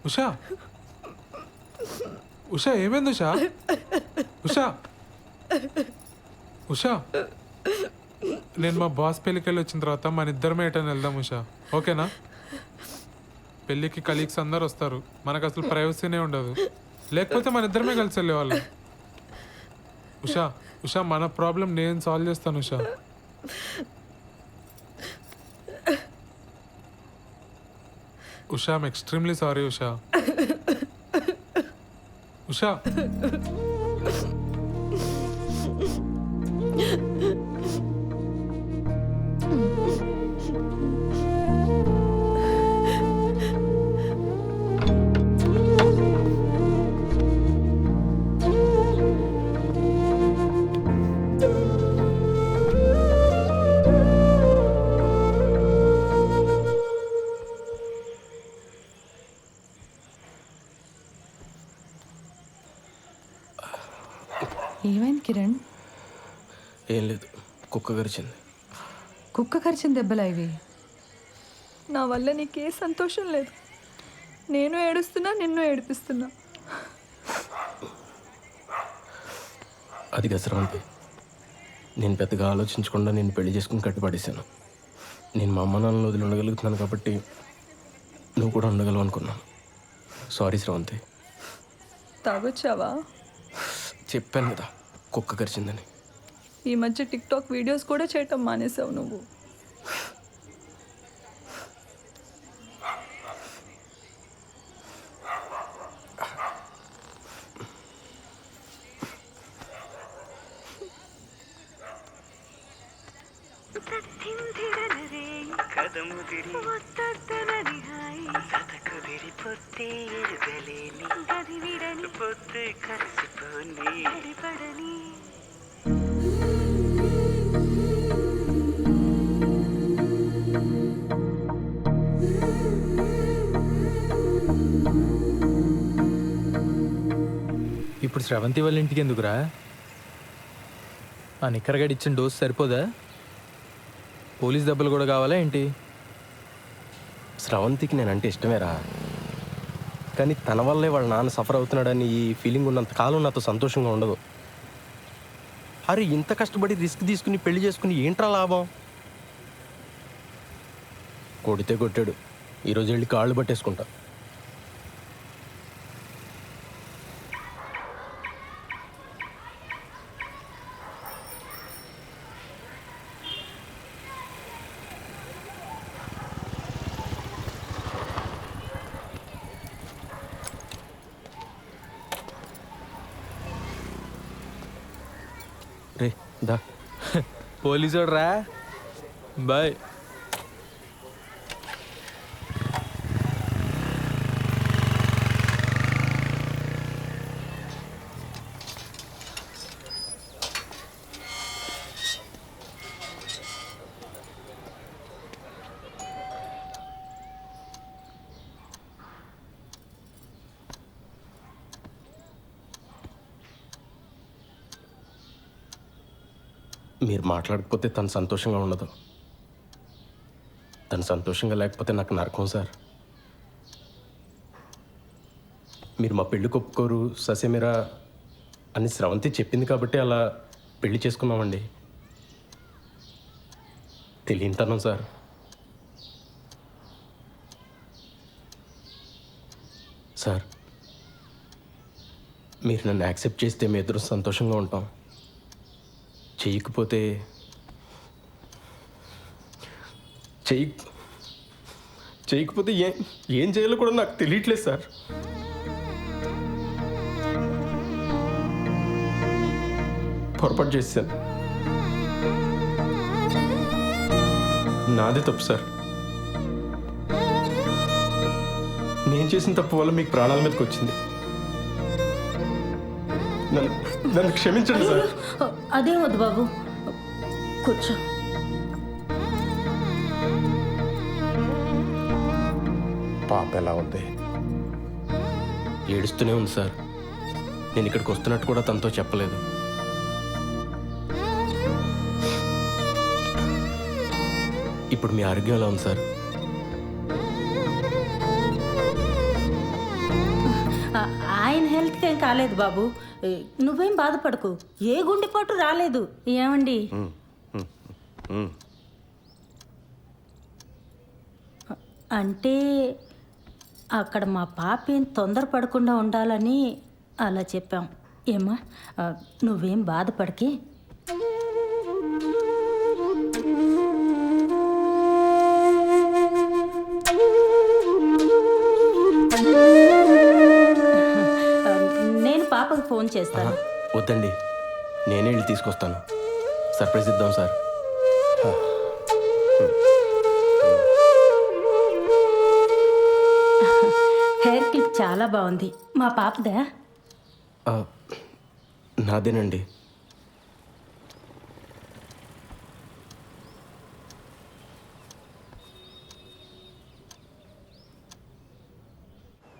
ఉషా ఉషా ఏమైంది ఉషా ఉషా ఉషా నేను మా బాస్ పెళ్ళికి వెళ్ళి వచ్చిన తర్వాత మన ఇద్దరమే ఎటని వెళ్దాం ఉషా, ఓకేనా? పెళ్ళికి కలీగ్స్ అందరు వస్తారు, మనకు అసలు ప్రైవసీనే ఉండదు. లేకపోతే మన ఇద్దరమే కలిసి వెళ్ళేవాళ్ళం. ఉషా ఉషా మన ప్రాబ్లం నేను సాల్వ్ చేస్తాను Usha. Usha I'm extremely sorry Usha. Usha ఏమైంది కిరణ్? ఏం లేదు, కుక్క గరిచింది. కుక్క కరిచిన దెబ్బలా ఇవి? నా వల్ల నీకే సంతోషం లేదు. నేను ఏడుస్తున్నా, నిన్ను ఏడిపిస్తున్నా. అది గసరవంతి, నేను పెద్దగా ఆలోచించకుండా నేను పెళ్లి చేసుకుని కట్టుపడేశాను. నేను మా అమ్మ నాన్నలు వదిలి ఉండగలుగుతున్నాను కాబట్టి నువ్వు కూడా ఉండగలవు అనుకున్నాను. సారీ శ్రవంతి. తాగొచ్చావా? చెప్పాను కదా కుక్క గరిచిందని. ఈ మధ్య టిక్టాక్ వీడియోస్ కూడా చేయటం మానేసావు నువ్వు. ఇప్పుడు శ్రవంతి వాళ్ళ ఇంటికి ఎందుకురా? ఆ నిక్కరగడి ఇచ్చిన డోస్ సరిపోదా? పోలీస్ దెబ్బలు కూడా కావాలా ఏంటి? శ్రవంతికి నేనంటే ఇష్టమేరా, కానీ తన వల్లే వాళ్ళ నాన్న సఫర్ అవుతున్నాడని ఈ ఫీలింగ్ ఉన్నంత కాలం నాతో సంతోషంగా ఉండదు. అరే ఇంత కష్టపడి రిస్క్ తీసుకుని పెళ్లి చేసుకుని ఏంట్రా లాభం? కొడితే కొట్టాడు, ఈరోజు వెళ్ళి కాళ్ళు పట్టేసుకుంటా. రే దా. పోలీసు రా. బాయ్. మీరు మాట్లాడకపోతే తను సంతోషంగా ఉండదు. తను సంతోషంగా లేకపోతే నాకు నరకం సార్. మీరు మా పెళ్ళికి ఒప్పుకోరు ససేమిరా అని శ్రవంతి చెప్పింది కాబట్టి అలా పెళ్లి చేసుకున్నామండి. తెలియనితనం సార్. సార్ మీరు నన్ను యాక్సెప్ట్ చేస్తే మీ ఇద్దరు సంతోషంగా ఉంటాం. చేయకపోతే ఏం చేయాలో కూడా నాకు తెలియట్లేదు సార్. పొరపాటు చేశాను, నాదే తప్పు సార్. నేను చేసిన తప్పు వల్ల మీకు ప్రాణాల మీదకి వచ్చింది. నన్ను క్షమించండి సార్. అదే వద్దు బాబు, కూర్చో. పాప ఎలా ఉంది? ఏడుస్తూనే ఉంది సార్. నేను ఇక్కడికి వస్తున్నట్టు కూడా తనతో చెప్పలేదు. ఇప్పుడు మీ ఆరోగ్యం ఎలా ఉంది సార్? ఆయన హెల్త్కి ఏం కాలేదు బాబు. నువ్వేం బాధపడకు, ఏ గుండెపోటు రాలేదు. ఏమండి? అంటే అక్కడ మా పాప ఏం తొందరపడకుండా ఉండాలని అలా చెప్పాం. ఏమ్మా, నువ్వేం బాధపడకి. నేను పాపకు ఫోన్ చేస్తాను. వద్దండి, నేనే వెళ్ళి తీసుకొస్తాను. సర్ప్రైజ్ ఇద్దాం సార్. హెయిర్ క్లిప్ చాలా బాగుంది. మా పాపదా? నాదేనండి.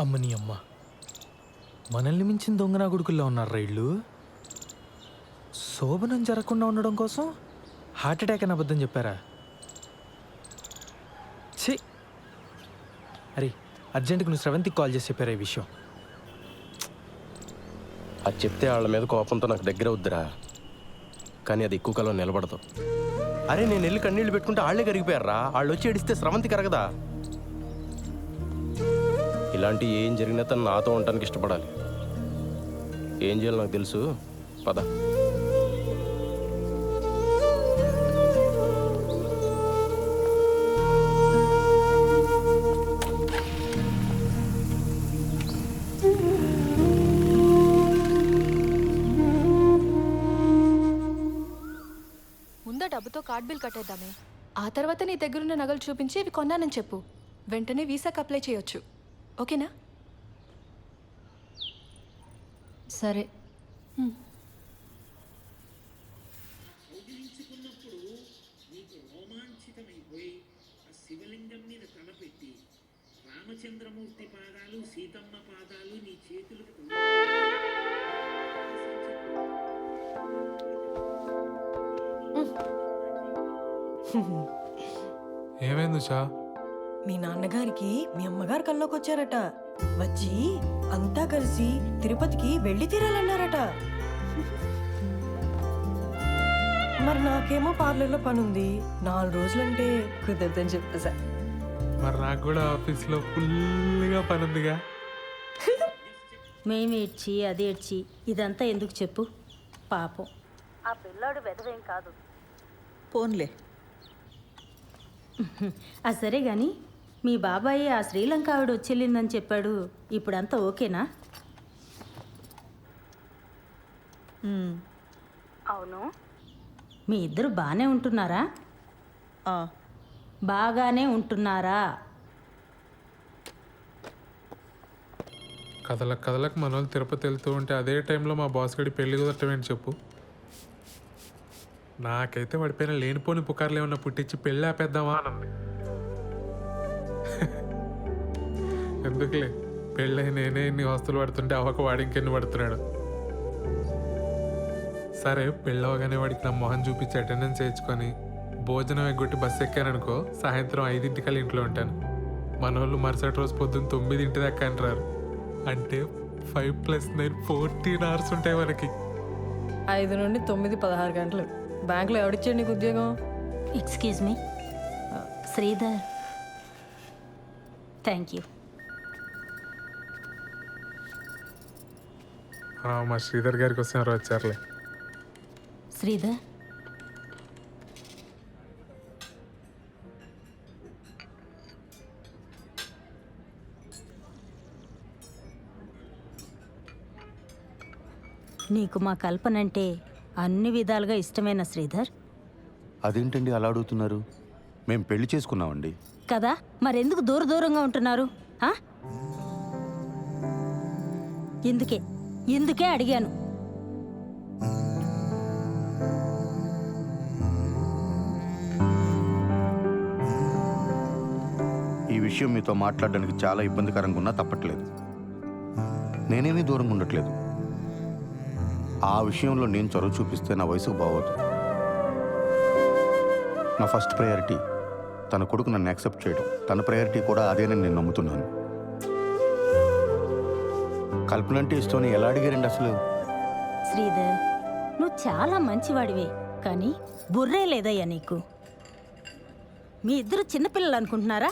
అమ్మని అమ్మ, మనల్ని మించిన దొంగనా కొడుకుల్లో ఉన్నారు రైళ్ళు. శోభనం జరగకుండా ఉండడం కోసం హార్ట్ అటాక్ అని అబద్ధం చెప్పారా? ఛీ! అరే, అర్జెంటుగా నువ్వు స్రవంతికి కాల్ చేసి చెప్పారా ఈ విషయం? అది చెప్తే వాళ్ళ మీద కోపంతో నాకు దగ్గర వద్దురా, కానీ అది ఎక్కువ కాలం నిలబడదు. అరే, నేను వెళ్ళి కన్నీళ్ళు పెట్టుకుంటే వాళ్ళే కరిగిపోయారా. వాళ్ళు వచ్చి ఏడిస్తే స్రవంతి కరగదా? ఇలాంటి ఏం జరిగినా తను నాతో ఉండటానికి ఇష్టపడాలి. ఏం చేయాలో నాకు తెలుసు. పద. ముందా డబ్బుతో కార్డ్ బిల్ కట్టేద్దామే. ఆ తర్వాత నీ దగ్గరున్న నగలు చూపించి ఇవి కొన్నానని చెప్పు. వెంటనే వీసాకి అప్లై చేయొచ్చు. ఓకేనా? సరే. రామచంద్రమూర్తి పాదాలు, సీతమ్మ పాదాలు నీ చేతులకు ఏమైంది ఉషా? మీ నాన్నగారికి మీ అమ్మగారు కల్లోకి వచ్చారట. వచ్చి అంతా కలిసి తిరుపతికి వెళ్ళి తీరాలన్నారట. మరి నాకేమో పార్లర్లో పనుంది. 4 రోజులంటే కుదరదని చెప్పేసా. మరి నాకు కూడా ఆఫీస్లో ఫుల్గా పని ఉందిగా. మేము ఏడ్చి అది ఏడ్చి ఇదంతా ఎందుకు చెప్పు? పాపం ఆ పిల్లాడు వెధవేం కాదు. పోన్లే. సరే గాని మీ బాబాయ్ ఆ శ్రీలంక ఆవిడ వచ్చేళ్ళిందని చెప్పాడు. ఇప్పుడంతా ఓకేనా? అవును. మీ ఇద్దరు బాగానే ఉంటున్నారా? బాగానే ఉంటున్నారా? కథలకు మన వాళ్ళు తిరుపతి వెళ్తూ ఉంటే అదే టైంలో మా బాస్ గడి పెళ్లి కుదరటం ఏంటి చెప్పు. నాకైతే పడిపోయిన లేనిపోని పుకార్లు ఏమన్నా పుట్టించి పెళ్ళి ఆపేద్దామా అనంది. ఎందుకులే, పెళ్ళి నేనే ఇన్ని వస్తువులు పడుతుంటే అవ్వక వాడి ఇంకెన్ని పడుతున్నాడు. సరే, పెళ్ళవగానే వాడికి నా మొహం చూపించి అటెండెన్స్ వేయించుకొని భోజనం ఎగ్గొట్టి బస్సు ఎక్కాననుకో, సాయంత్రం 5 ఇంట్లో ఉంటాను. మన వాళ్ళు మరుసటి రోజు పొద్దున్న 9 దాకా అంటారు. అంటే 5 + 9 14 hours ఉంటాయి మనకి. 5 నుండి 9 16 గంటలు. బ్యాంకులో ఎవడిచ్చాడు నీకు ఉద్యోగం? Excuse me Sridhar. Thank you. మా శ్రీధర్ గారికి వస్తే ఎవరు వచ్చారులే. శ్రీధర్, నీకు మా కల్పన అంటే అన్ని విధాలుగా ఇష్టమైన శ్రీధర్. అదేంటండి అలా అడుగుతున్నారు? మేము పెళ్లి చేసుకున్నామండి. కదా, మరెందుకు దూరంగా ఉంటున్నారు? ఇందుకే అడిగాను. ఈ విషయం మీతో మాట్లాడడానికి చాలా ఇబ్బందికరంగా ఉన్నా తప్పట్లేదు. నేనేమీ దూరంగా ఉండట్లేదు. ఆ విషయంలో నేను చొరవ చూపిస్తే నా వయసుకు బాగోదు. నా ఫస్ట్ ప్రయారిటీ తన కొడుకు నన్ను యాక్సెప్ట్ చేయడం. తన ప్రయారిటీ కూడా అదేనని నేను నమ్ముతున్నాను. కల్పన అంటే ఇష్టం అని ఎలా అడిగారండి అసలు? శ్రీధర్, నువ్వు చాలా మంచివాడివే, కానీ బుర్రే లేదయ్యా నీకు. మీ ఇద్దరు చిన్నపిల్లలు అనుకుంటున్నారా?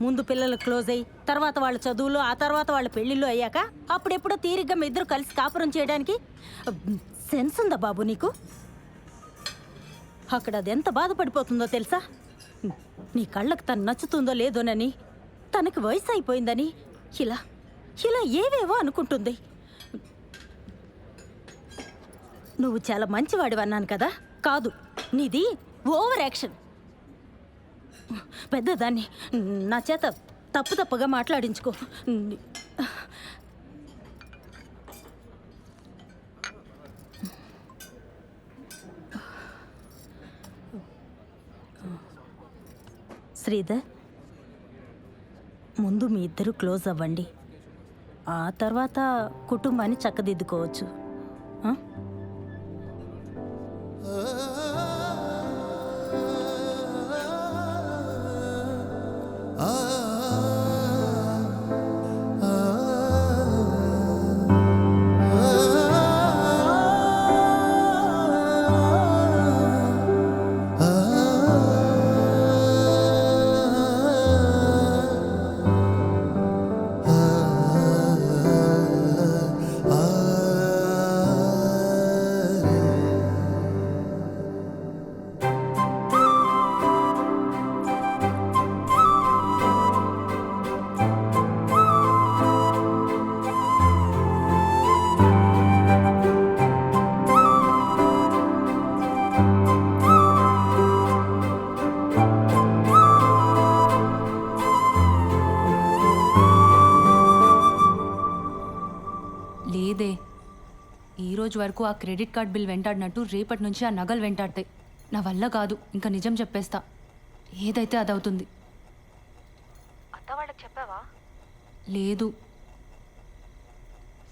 ముందు పిల్లలు క్లోజ్ అయ్యి తర్వాత వాళ్ళ చదువులు, ఆ తర్వాత వాళ్ళ పెళ్ళిళ్ళు అయ్యాక అప్పుడెప్పుడో తీరిగ్గా మీ ఇద్దరు కలిసి కాపురం చేయడానికి సెన్స్ ఉందా బాబు నీకు? అక్కడ అది ఎంత బాధపడిపోతుందో తెలుసా? నీ కళ్ళకు తను నచ్చుతుందో లేదోనని, తనకి వయసు అయిపోయిందని ఇలా ఇలా ఏవేవో అనుకుంటుంది. నువ్వు చాలా మంచివాడివి అన్నాను కదా, కాదు, నీది ఓవర్ యాక్షన్. పెద్దదాన్ని నా చేత తప్పుగా మాట్లాడించుకో. శ్రీధర్, ముందు మీ ఇద్దరు క్లోజ్ అవ్వండి, ఆ తర్వాత కుటుంబాన్ని చక్కదిద్దుకోవచ్చు. ఆ? లేదే, ఈ రోజు వరకు ఆ క్రెడిట్ కార్డ్ బిల్ వెంటాడినట్టు రేపటి నుంచి ఆ నగలు వెంటాడతాయి. నా వల్ల కాదు, ఇంకా నిజం చెప్పేస్తా, ఏదైతే అదవుతుంది. అత్త వాళ్ళకి చెప్పావా? లేదు.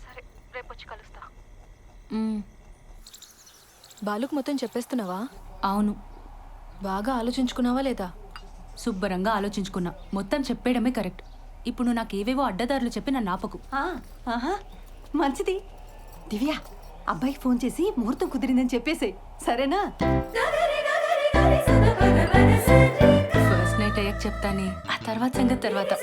సరే, రేపు వచ్చి కలుస్తా. మ్, బాలుకు మొత్తం చెప్పేస్తున్నావా? అవును, బాగా ఆలోచించుకున్నావా లేదా? శుభ్రంగా ఆలోచించుకున్నా, మొత్తం చెప్పేయడమే కరెక్ట్. ఇప్పుడు నువ్వు నాకు ఏవేవో అడ్డదారులు చెప్పి నన్ను ఆపకు. ఆహా, మంచిది. దివ్య, అబ్బాయికి ఫోన్ చేసి ముహూర్తం కుదిరిందని చెప్పేసే, సరేనా? ఫస్ట్ నైట్ అయ్యాక చెప్తానే, ఆ తర్వాత సంగతి తర్వాత.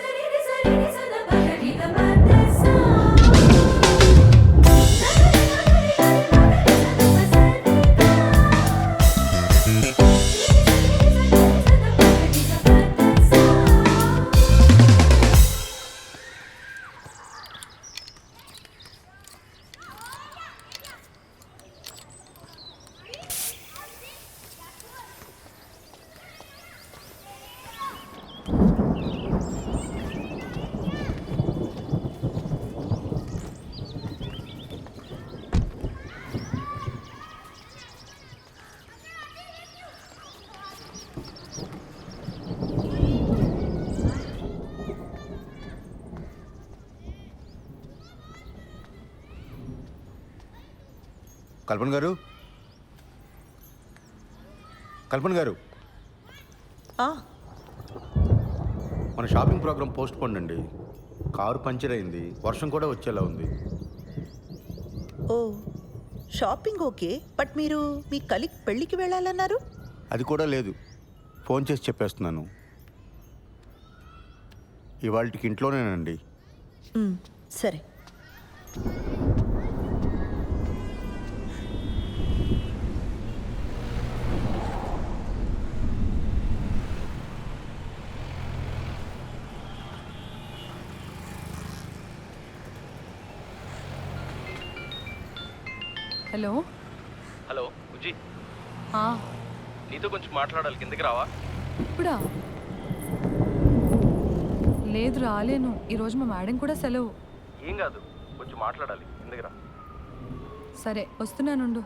కల్పన గారు, కల్పన గారు, మన షాపింగ్ ప్రోగ్రామ్ పోస్ట్ పోన్ అండి. కారు పంచర్ అయింది, వర్షం కూడా వచ్చేలా ఉంది. ఓ, షాపింగ్ ఓకే, బట్ మీరు మీ కలీగ్ పెళ్ళికి వెళ్ళాలన్నారు? అది కూడా లేదు, ఫోన్ చేసి చెప్పేస్తున్నాను. ఇవాళకి ఇంట్లోనేనండి. సరే. హలో. హలో బుజ్జి, ఆ, నీతో కొంచెం మాట్లాడాలి, కిందకి రావా? ఇప్పుడా? లేదు, రాలేను. ఈరోజు మా మేడం కూడా సెలవు. ఏం కాదు, కొంచెం మాట్లాడాలి, కిందకి రా. సరే, వస్తున్నానుండు.